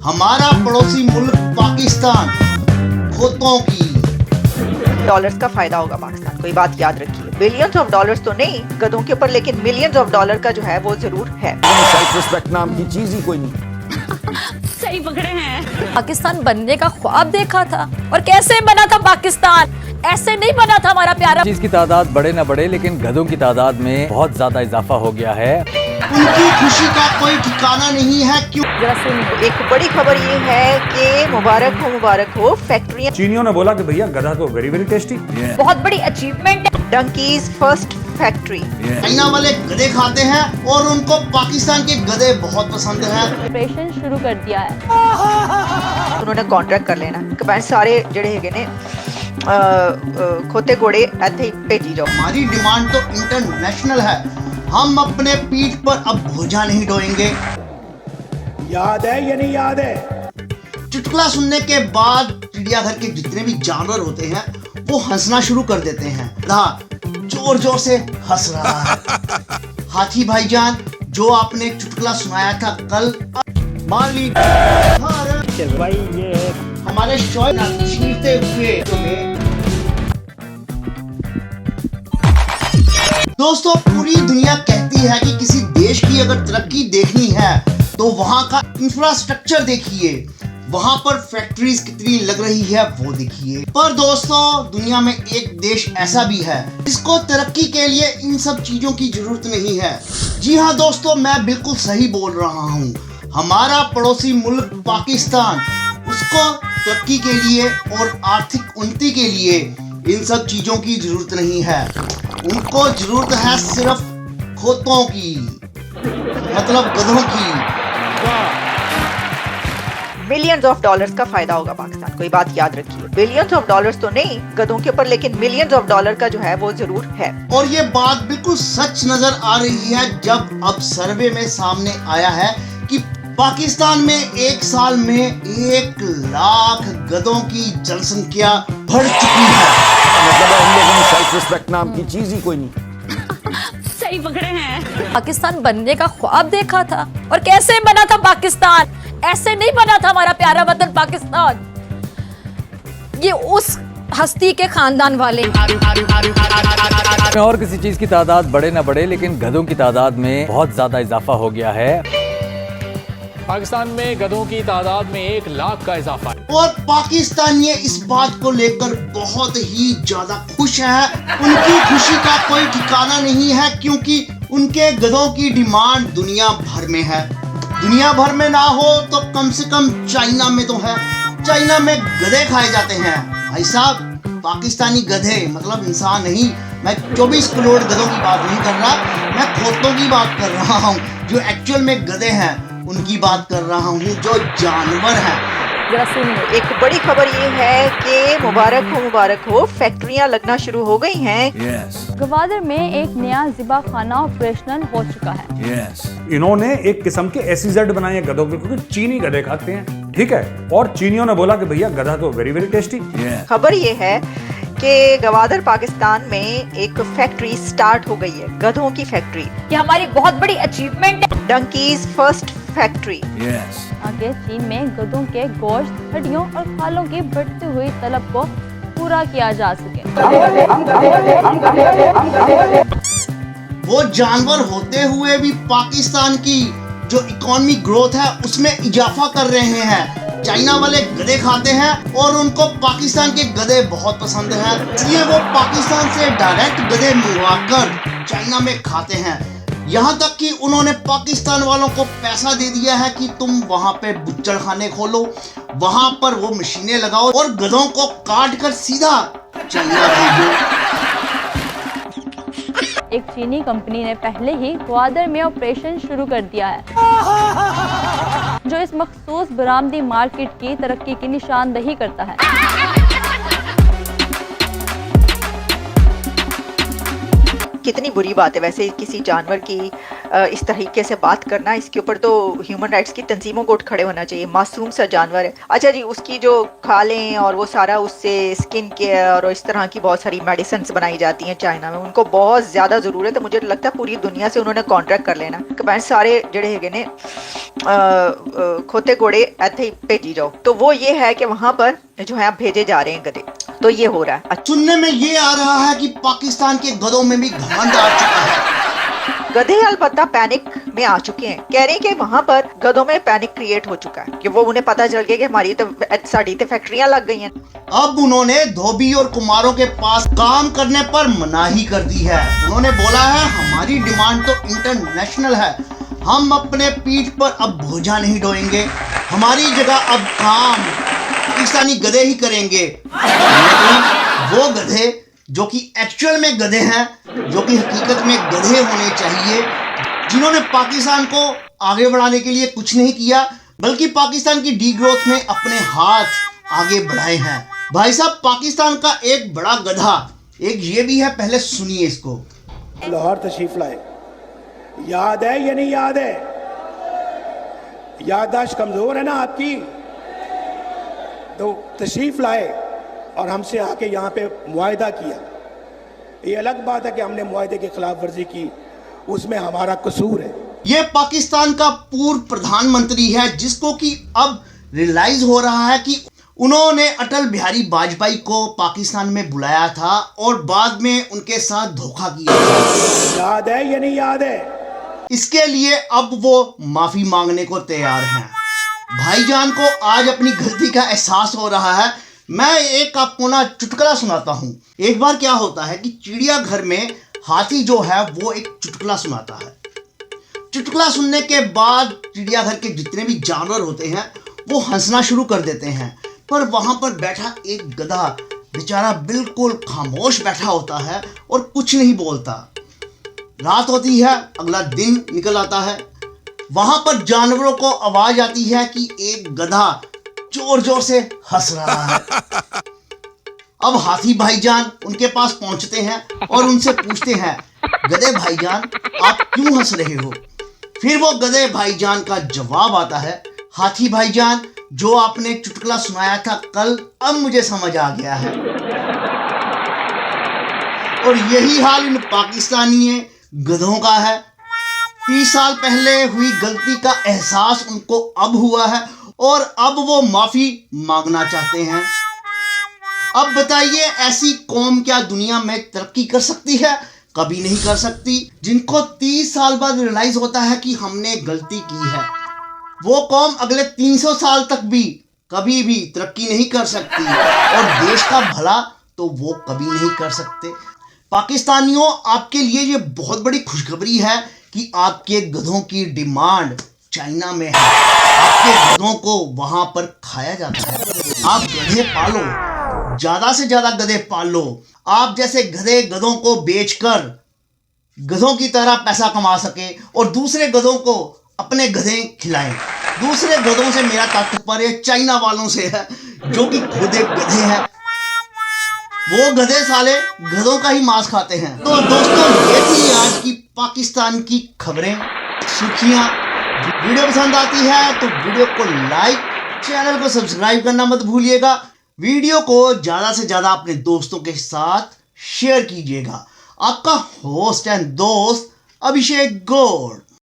हमारा पड़ोसी मुल्क पाकिस्तान खोतों की डॉलर्स का फायदा होगा पाकिस्तान को, ये बात याद रखिए। बिलियंस ऑफ डॉलर्स तो नहीं गधों के ऊपर, लेकिन मिलियंस ऑफ डॉलर का जो है वो जरूर है। सेल्फ रिस्पेक्ट नाम की चीज ही कोई नहीं। सही पकड़े हैं। पाकिस्तान बनने का ख्वाब देखा था, और कैसे बना था पाकिस्तान? ऐसे नहीं बना था हमारा प्यारा। चीज की तादाद बढ़े ना बढ़े, लेकिन गधों की तादाद में बहुत ज्यादा इजाफा हो गया है। उनकी खुशी का कोई ठिकाना नहीं है। क्यों? जरा सुनिए, एक बड़ी खबर ये है कि मुबारक हो फैक्ट्रियां। चीनियों ने बोला कि भैया गधा तो वेरी वेरी टेस्टी। बहुत बड़ी अचीवमेंट है। Donkeys first factory. चाइना वाले गधे खाते हैं और उनको पाकिस्तान के गधे बहुत पसंद है। ऑपरेशन शुरू कर दिया है। उन्होंने कॉन्ट्रैक्ट कर लेना कि भाई सारे जड़े हैगे ने खोते घोड़े ਇੱਥੇ ही भेजी जाओ। हमारी डिमांड तो इंटरनेशनल है। हम अपने पीठ पर अब भुजा नहीं ढोएंगे। याद है या नहीं याद है? चुटकुला सुनने के बाद चिड़ियाघर के जितने भी जानवर होते हैं वो हंसना शुरू कर देते हैं। जोर जोर से हंस रहा है। हाथी भाईजान, जो आपने चुटकुला सुनाया था कल, मान लीजिए भाई ये हमारे शौक चीरते हुए तुम्हें। दोस्तों, पूरी दुनिया कहती है कि किसी देश की अगर तरक्की देखनी है तो वहां का इंफ्रास्ट्रक्चर देखिए, वहां पर फैक्ट्रीज कितनी लग रही है वो देखिए। पर दोस्तों, दुनिया में एक देश ऐसा भी है जिसको तरक्की के लिए इन सब चीजों की जरूरत नहीं है। जी हाँ दोस्तों, मैं बिल्कुल सही बोल रहा हूँ। हमारा पड़ोसी मुल्क पाकिस्तान, उसको तरक्की के लिए और आर्थिक उन्नति के लिए इन सब चीजों की जरूरत नहीं है। उनको जरूरत है सिर्फ खोतों की, मतलब गधों की। मिलियंस ऑफ डॉलर्स का फायदा होगा पाकिस्तान को, ये बात याद रखिए। बिलियंस ऑफ डॉलर्स तो नहीं गधों के ऊपर, लेकिन मिलियंस ऑफ डॉलर का जो है वो जरूर है। और ये बात बिल्कुल सच नजर आ रही है जब अब सर्वे में सामने आया है कि पाकिस्तान में एक साल में 1 लाख गधों की जनसंख्या बढ़ चुकी है। मतलब हम लोगों में सेल्फ रिस्पेक्ट नाम की चीज ही कोई नहीं। सही पकड़े हैं। पाकिस्तान बनने का ख्वाब देखा था, और कैसे बना था पाकिस्तान? ऐसे नहीं बना था हमारा प्यारा वतन पाकिस्तान। ये उस हस्ती के खानदान वाले। और किसी चीज की तादाद बढ़े ना बढ़े, लेकिन गधों की तादाद में बहुत ज्यादा इजाफा हो गया है। पाकिस्तान में गधों की तादाद में 1 लाख का इजाफा है। और पाकिस्तानी इस बात को लेकर बहुत ही ज्यादा खुश है। उनकी खुशी का कोई ठिकाना नहीं है, क्योंकि उनके गधों की डिमांड दुनिया भर में है। दुनिया भर में ना हो तो कम से कम चाइना में तो है। चाइना में गधे खाए जाते हैं भाई साहब। पाकिस्तानी गधे मतलब इंसान नहीं। मैं 24 करोड़ गधों की बात नहीं कर रहा, मैं खोतों की बात कर रहा हूँ, जो एक्चुअल में गधे हैं उनकी बात कर रहा हूँ, जो जानवर हैं। जरा सुनिए, एक बड़ी खबर ये है कि मुबारक हो फैक्ट्रियां लगना शुरू हो गई हैं। गवादर में एक नया ज़िबा खाना ऑपरेशनल हो चुका है। इन्होंने एक किस्म के एसीजेड बनाए हैं गधों के, क्योंकि चीनी गधे खाते हैं, ठीक है। और चीनियों ने बोला कि भैया गधा तो वेरी वेरी टेस्टी। खबर ये है कि गवादर पाकिस्तान में एक फैक्ट्री स्टार्ट हो गई है, गधों की फैक्ट्री। ये हमारी बहुत बड़ी अचीवमेंट है। Donkeys first factory. आगे चीन में गधों के गोश्त, हड्डियों और खालों की बढ़ती हुई तलब को पूरा किया जा सके। वो जानवर होते हुए भी पाकिस्तान की जो इकोनॉमी ग्रोथ है उसमें इजाफा कर रहे हैं। चाइना वाले गधे खाते हैं और उनको पाकिस्तान के गधे बहुत पसंद हैं, इसलिए वो पाकिस्तान से डायरेक्ट गधे मंगवाकर चाइना में खाते हैं। यहाँ तक कि उन्होंने पाकिस्तान वालों को पैसा दे दिया है कि तुम वहाँ पे बुच्चड़ खाने खोलो, वहाँ पर वो मशीनें लगाओ और गधों को काट कर सीधा चाइना भेजो। एक चीनी कंपनी ने पहले ही ग्वादर में ऑपरेशन शुरू कर दिया है, जो इस मखसूस बरामदी मार्केट की तरक्की की निशानदही करता है। कितनी बुरी बात है वैसे किसी जानवर की इस तरीके से बात करना, इसके ऊपर तो ह्यूमन राइट्स की तंजीमों को उठ खड़े होना चाहिए। मासूम सा जानवर है। अच्छा जी, उसकी जो खालें और वो सारा, उससे स्किन केयर और इस तरह की बहुत सारी मेडिसिन बनाई जाती हैं चाइना में, उनको बहुत ज़्यादा ज़रूरत है। मुझे लगता है पूरी दुनिया से उन्होंने कॉन्ट्रैक्ट कर लेना कि मैं सारे जड़े है ने खोते घोड़े ऐसे ही भेजी जाओ। तो वो ये है कि वहाँ पर जो है भेजे जा रहे हैं गधे, तो ये हो रहा है। सुनने में ये आ रहा है कि पाकिस्तान के गधों में भी घमंड आ चुका है। गधे अलबत्ता पैनिक में आ चुके हैं। कह रहे हैं कि वहां पर गधों में पैनिक क्रिएट हो चुका है कि वो उन्हें पता चल गया कि हमारी तो साड़ी तो फैक्ट्रियां लग गई हैं। अब उन्होंने धोबी और कुमारों के पास काम करने पर मनाही कर दी है। उन्होंने बोला है हमारी डिमांड तो इंटरनेशनल है, हम अपने पीठ पर अब बोझा नहीं ढोएंगे, हमारी जगह अब काम पाकिस्तानी गधे ही करेंगे। लेकिन वो गधे जो कि एक्चुअल में गधे हैं, जो कि हकीकत में गधे होने चाहिए, जिन्होंने पाकिस्तान को आगे बढ़ाने के लिए कुछ नहीं किया बल्कि पाकिस्तान की डी ग्रोथ में अपने हाथ आगे बढ़ाए हैं। भाई साहब, पाकिस्तान का एक बड़ा गधा एक ये भी है, पहले सुनिए इसको। लाहौर तशरीफ लाए, याद है या नहीं याद है? याददाश्त कमजोर है ना आपकी? तो तशरीफ लाए और हमसे आके यहाँ पे मुआहदा किया। ये अलग बात है कि हमने मुआहदे की खिलाफ वर्जी की, उसमें हमारा कसूर है। ये पाकिस्तान का पूर्व प्रधानमंत्री है जिसको कि अब रियलाइज हो रहा है कि उन्होंने अटल बिहारी वाजपेयी को पाकिस्तान में बुलाया था और बाद में उनके साथ धोखा किया था। याद है या नहीं याद है? इसके लिए अब वो माफी मांगने को तैयार हैं। भाईजान को आज अपनी गलती का एहसास हो रहा है। मैं एक आपको ना चुटकुला सुनाता हूँ। एक बार क्या होता है कि चिड़ियाघर में हाथी जो है वो एक चुटकुला सुनाता है। चुटकुला सुनने के बाद चिड़ियाघर के जितने भी जानवर होते हैं वो हंसना शुरू कर देते हैं, पर वहां पर बैठा एक गधा बेचारा बिल्कुल खामोश बैठा होता है और कुछ नहीं बोलता। रात होती है, अगला दिन निकल आता है। वहां पर जानवरों को आवाज आती है कि एक गधा जोर जोर से हंस रहा है। अब हाथी भाईजान उनके पास पहुंचते हैं और उनसे पूछते हैं, गधे भाईजान आप क्यों हंस रहे हो? फिर वो गधे भाईजान का जवाब आता है, हाथी भाईजान जो आपने चुटकुला सुनाया था कल, अब मुझे समझ आ गया है। और यही हाल इन पाकिस्तानी गधों का है। 30 साल पहले हुई गलती का एहसास उनको अब हुआ है और अब वो माफी मांगना चाहते हैं। अब बताइए, ऐसी कौम क्या दुनिया में तरक्की कर सकती है? कभी नहीं कर सकती। जिनको 30 साल बाद रियलाइज होता है कि हमने गलती की है, वो कौम अगले 300 साल तक भी कभी भी तरक्की नहीं कर सकती और देश का भला तो वो कभी नहीं कर सकते। पाकिस्तानियों, आपके लिए ये बहुत बड़ी खुशखबरी है कि आपके गधों की डिमांड चाइना में है। आपके गधों को वहां पर खाया जाता है। आप गधे पालो, ज्यादा से ज्यादा गधे पालो। आप जैसे गधे गधों को बेचकर गधों की तरह पैसा कमा सके और दूसरे गधों को अपने गधे खिलाएं। दूसरे गधों से मेरा तात्पर्य चाइना वालों से है जो कि खुद एक गधे हैं। वो गधे साले गधों का ही मांस खाते हैं। तो दोस्तों, ये थी आज की पाकिस्तान की खबरें, सुर्खियां। वीडियो पसंद आती है तो वीडियो को लाइक, चैनल को सब्सक्राइब करना मत भूलिएगा। वीडियो को ज़्यादा से ज़्यादा अपने दोस्तों के साथ शेयर कीजिएगा। आपका होस्ट एंड दोस्त अभिषेक गौड़।